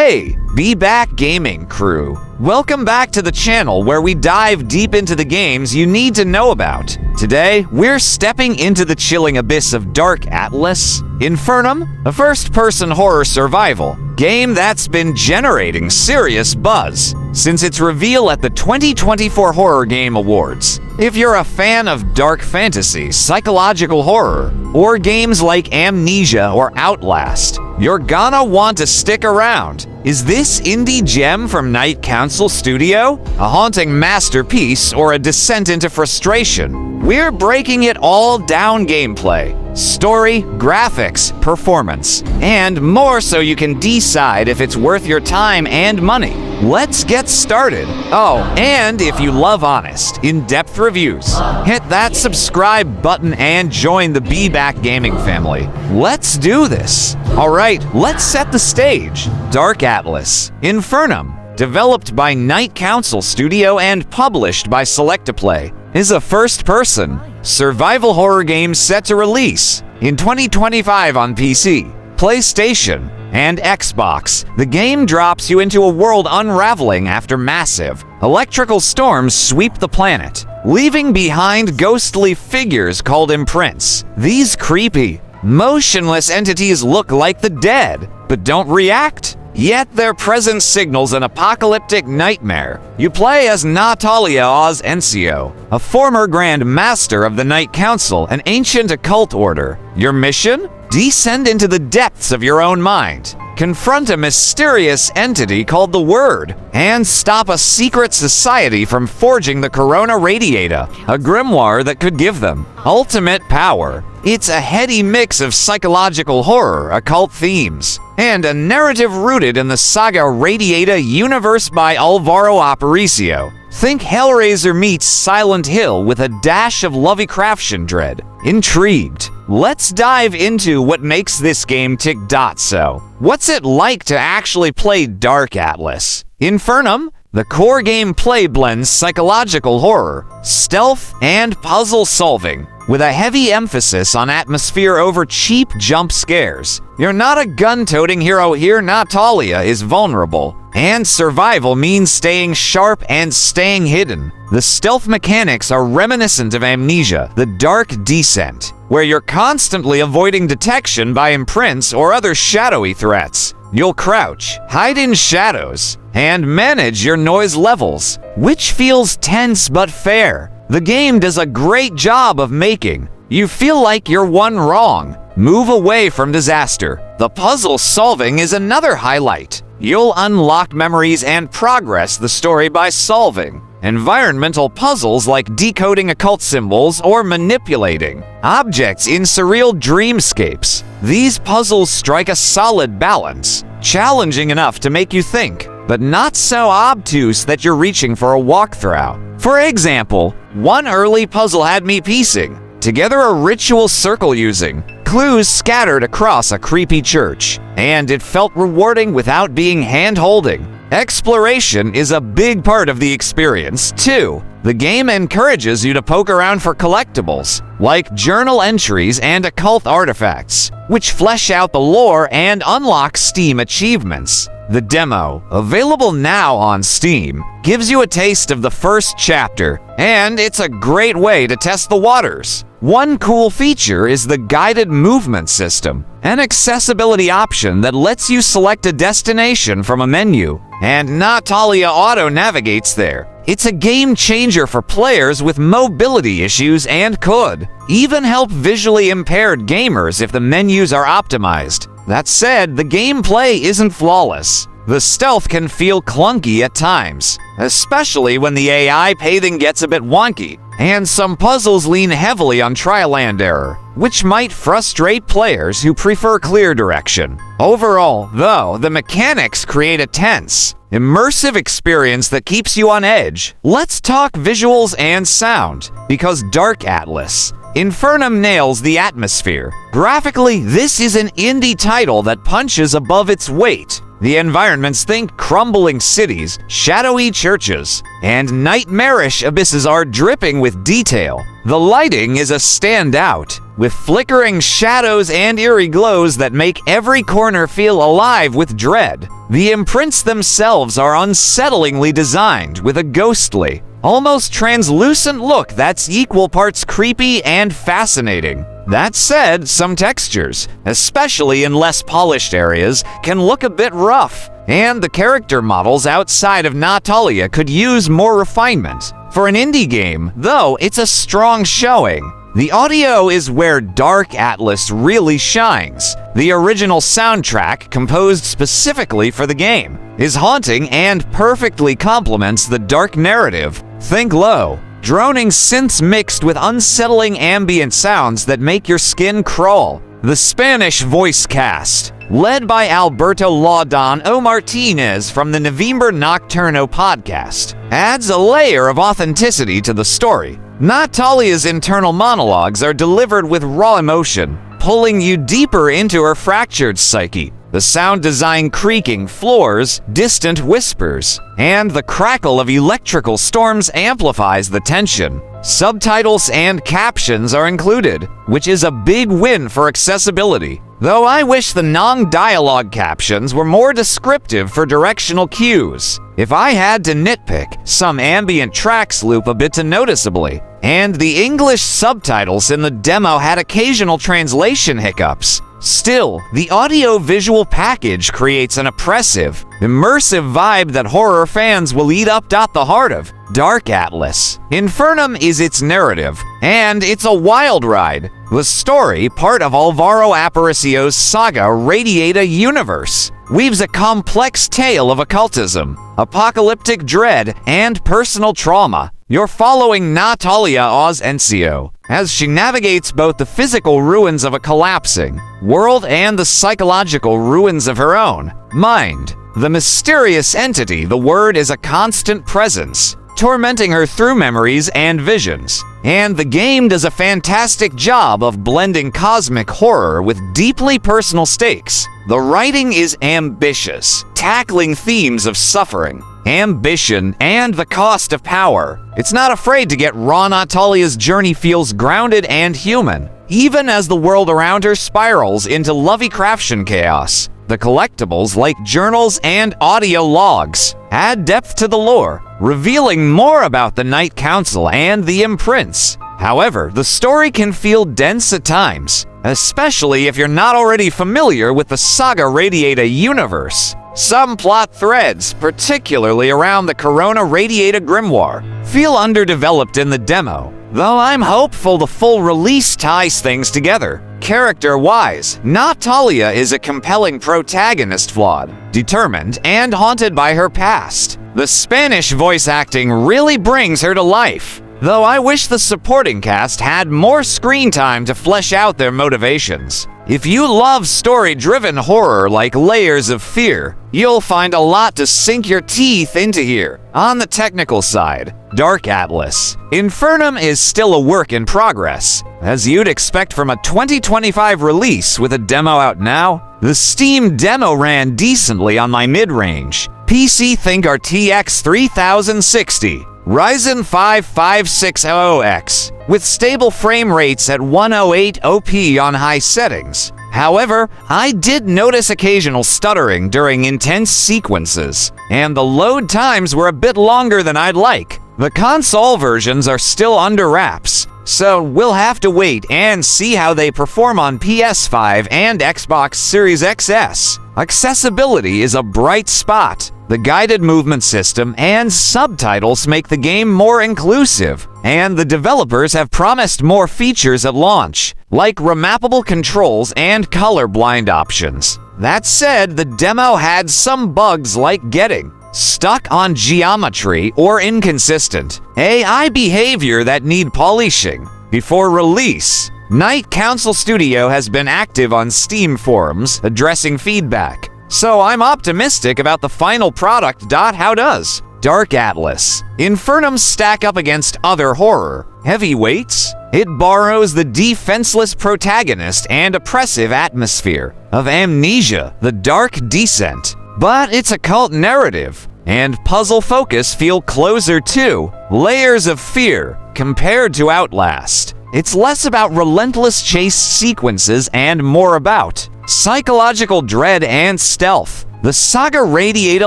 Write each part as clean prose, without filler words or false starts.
Hey, BeBackGaming crew. Welcome back to the channel where we dive deep into the games you need to know about. Today, we're stepping into the chilling abyss of Dark Atlas, Infernum, a first-person horror survival game that's been generating serious buzz since its reveal at the 2024 Horror Game Awards. If you're a fan of dark fantasy, psychological horror, or games like Amnesia or Outlast, you're gonna want to stick around. Is this indie gem from Night Council Studio a haunting masterpiece or a descent into frustration? We're breaking it all down: gameplay, story, graphics, performance, and more, so you can decide if it's worth your time and money. Let's get started. Oh, and if you love honest, in-depth reviews, hit that subscribe button and join the BeBackGaming family. Let's do this. Alright, let's set the stage. Dark Atlas, Infernum, developed by Night Council Studio and published by Select-to-Play, is a first-person survival horror game set to release in 2025 on PC, PlayStation, and Xbox. The game drops you into a world unraveling after massive electrical storms sweep the planet, leaving behind ghostly figures called imprints. These creepy, motionless entities look like the dead, but don't react. Yet their presence signals an apocalyptic nightmare. You play as Natalia Oz Encio, a former Grand Master of the Night Council, an ancient occult order. Your mission? Descend into the depths of your own mind, confront a mysterious entity called the Word, and stop a secret society from forging the Corona Radiata, a grimoire that could give them ultimate power. It's a heady mix of psychological horror, occult themes, and a narrative rooted in the saga Radiata universe by Alvaro Aparicio. Think Hellraiser meets Silent Hill with a dash of Lovecraftian dread. Intrigued? Let's dive into what makes this game tick. So, what's it like to actually play Dark Atlas? Infernum? The core gameplay blends psychological horror, stealth, and puzzle solving, with a heavy emphasis on atmosphere over cheap jump scares. You're not a gun-toting hero here. Natalia is vulnerable, and survival means staying sharp and staying hidden. The stealth mechanics are reminiscent of Amnesia, the Dark Descent, where you're constantly avoiding detection by imprints or other shadowy threats. You'll crouch, hide in shadows, and manage your noise levels, which feels tense but fair. The game does a great job of making you feel like you're one wrong move away from disaster. The puzzle solving is another highlight. You'll unlock memories and progress the story by solving environmental puzzles like decoding occult symbols or manipulating objects in surreal dreamscapes. These puzzles strike a solid balance, challenging enough to make you think, but not so obtuse that you're reaching for a walkthrough. For example, one early puzzle had me piecing together a ritual circle using clues scattered across a creepy church, and it felt rewarding without being hand-holding. Exploration is a big part of the experience, too. The game encourages you to poke around for collectibles, like journal entries and occult artifacts, which flesh out the lore and unlock Steam achievements. The demo, available now on Steam, gives you a taste of the first chapter, and it's a great way to test the waters. One cool feature is the guided movement system, an accessibility option that lets you select a destination from a menu, and Natalia auto-navigates there. It's a game changer for players with mobility issues and could even help visually impaired gamers if the menus are optimized. That said, the gameplay isn't flawless. The stealth can feel clunky at times, especially when the AI pacing gets a bit wonky, and some puzzles lean heavily on trial and error, which might frustrate players who prefer clear direction. Overall, though, the mechanics create a tense, immersive experience that keeps you on edge. Let's talk visuals and sound, because Dark Atlas, Infernum nails the atmosphere. Graphically, this is an indie title that punches above its weight. The environments, think crumbling cities, shadowy churches, and nightmarish abysses, are dripping with detail. The lighting is a standout, with flickering shadows and eerie glows that make every corner feel alive with dread. The imprints themselves are unsettlingly designed, with a ghostly, almost translucent look that's equal parts creepy and fascinating. That said, some textures, especially in less polished areas, can look a bit rough, and the character models outside of Natalia could use more refinement. For an indie game, though, it's a strong showing. The audio is where Dark Atlas really shines. The original soundtrack, composed specifically for the game, is haunting and perfectly complements the dark narrative. Think low, droning synths mixed with unsettling ambient sounds that make your skin crawl. The Spanish voice cast, led by Alberto Laudon O. Martinez from the November Nocturno podcast, adds a layer of authenticity to the story. Natalia's internal monologues are delivered with raw emotion, pulling you deeper into her fractured psyche. The sound design creaking floors, distant whispers, and the crackle of electrical storms amplifies the tension. Subtitles and captions are included, which is a big win for accessibility. Though I wish the non-dialogue captions were more descriptive for directional cues. If I had to nitpick, some ambient tracks loop a bit noticeably, and the English subtitles in the demo had occasional translation hiccups. Still, the audio-visual package creates an oppressive, immersive vibe that horror fans will eat up. The heart of Dark Atlas. Infernum is its narrative, and it's a wild ride. The story, part of Alvaro Aparicio's saga Radiata universe, weaves a complex tale of occultism, apocalyptic dread, and personal trauma. You're following Natalia Ozencio as she navigates both the physical ruins of a collapsing world and the psychological ruins of her own mind. The mysterious entity, the Word, is a constant presence, tormenting her through memories and visions. And the game does a fantastic job of blending cosmic horror with deeply personal stakes. The writing is ambitious, tackling themes of suffering, ambition, and the cost of power. It's not afraid to get raw. Natalia's journey feels grounded and human, even as the world around her spirals into Lovecraftian chaos. The collectibles, like journals and audio logs, add depth to the lore, revealing more about the Night Council and the imprints. However, the story can feel dense at times, especially if you're not already familiar with the Saga Radiata universe. Some plot threads, particularly around the Corona Radiata Grimoire, feel underdeveloped in the demo, though I'm hopeful the full release ties things together. Character-wise, Natalia is a compelling protagonist, flawed, determined, and haunted by her past. The Spanish voice acting really brings her to life, though I wish the supporting cast had more screen time to flesh out their motivations. If you love story-driven horror like Layers of Fear, you'll find a lot to sink your teeth into here. On the technical side, Dark Atlas. Infernum is still a work in progress, as you'd expect from a 2025 release with a demo out now. The Steam demo ran decently on my mid-range PC Think RTX 3060. Ryzen 5 5600X, with stable frame rates at 108 OP on high settings. However, I did notice occasional stuttering during intense sequences, and the load times were a bit longer than I'd like. The console versions are still under wraps, so we'll have to wait and see how they perform on PS5 and Xbox Series XS. Accessibility is a bright spot. The guided movement system and subtitles make the game more inclusive, and the developers have promised more features at launch, like remappable controls and colorblind options. That said, the demo had some bugs like getting stuck on geometry or inconsistent AI behavior that need polishing. Before release, Night Council Studio has been active on Steam forums addressing feedback, so I'm optimistic about the final product. How does Dark Atlas Infernum stack up against other horror heavyweights? It borrows the defenseless protagonist and oppressive atmosphere of Amnesia, The Dark Descent, but its occult narrative and puzzle focus feel closer to Layers of Fear compared to Outlast. It's less about relentless chase sequences and more about psychological dread and stealth. The Saga Radiata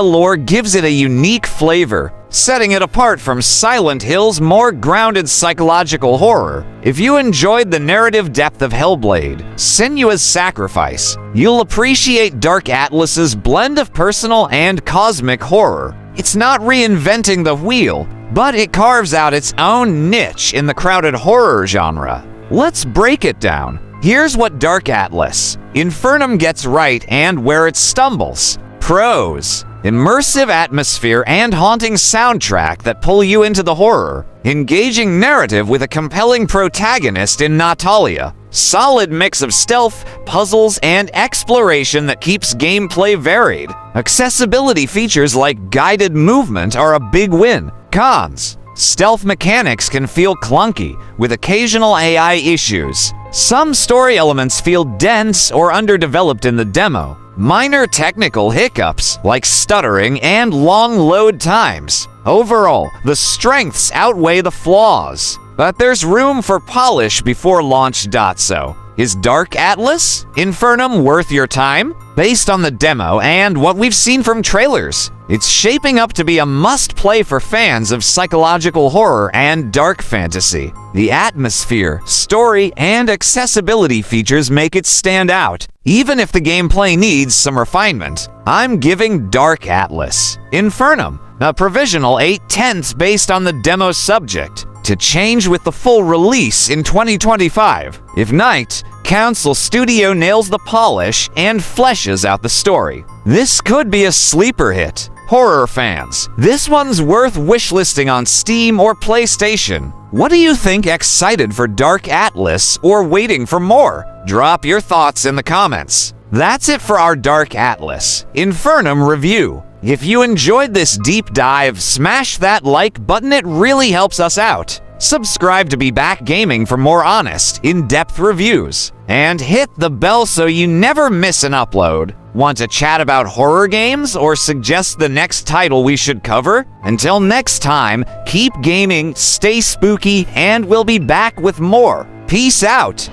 lore gives it a unique flavor, setting it apart from Silent Hill's more grounded psychological horror. If you enjoyed the narrative depth of Hellblade: Senua's Sacrifice, you'll appreciate Dark Atlas's blend of personal and cosmic horror. It's not reinventing the wheel, but it carves out its own niche in the crowded horror genre. Let's break it down. Here's what Dark Atlas: Infernum gets right and where it stumbles. Pros: immersive atmosphere and haunting soundtrack that pull you into the horror. Engaging narrative with a compelling protagonist in Natalia. Solid mix of stealth, puzzles, and exploration that keeps gameplay varied. Accessibility features like guided movement are a big win. Cons: stealth mechanics can feel clunky, with occasional AI issues. Some story elements feel dense or underdeveloped in the demo. Minor technical hiccups, like stuttering and long load times. Overall, the strengths outweigh the flaws, but there's room for polish before launch. So, is Dark Atlas: Infernum worth your time? Based on the demo and what we've seen from trailers, it's shaping up to be a must-play for fans of psychological horror and dark fantasy. The atmosphere, story, and accessibility features make it stand out. Even if the gameplay needs some refinement, I'm giving Dark Atlas: Infernum a provisional 8/10 based on the demo subject, to change with the full release in 2025. If Night Council Studio nails the polish and fleshes out the story, this could be a sleeper hit. Horror fans, this one's worth wishlisting on Steam or PlayStation. What do you think? Excited for Dark Atlas or waiting for more? Drop your thoughts in the comments. That's it for our Dark Atlas Infernum review. If you enjoyed this deep dive, smash that like button, it really helps us out. Subscribe to BeBackGaming for more honest, in-depth reviews. And hit the bell so you never miss an upload. Want to chat about horror games or suggest the next title we should cover? Until next time, keep gaming, stay spooky, and we'll be back with more. Peace out!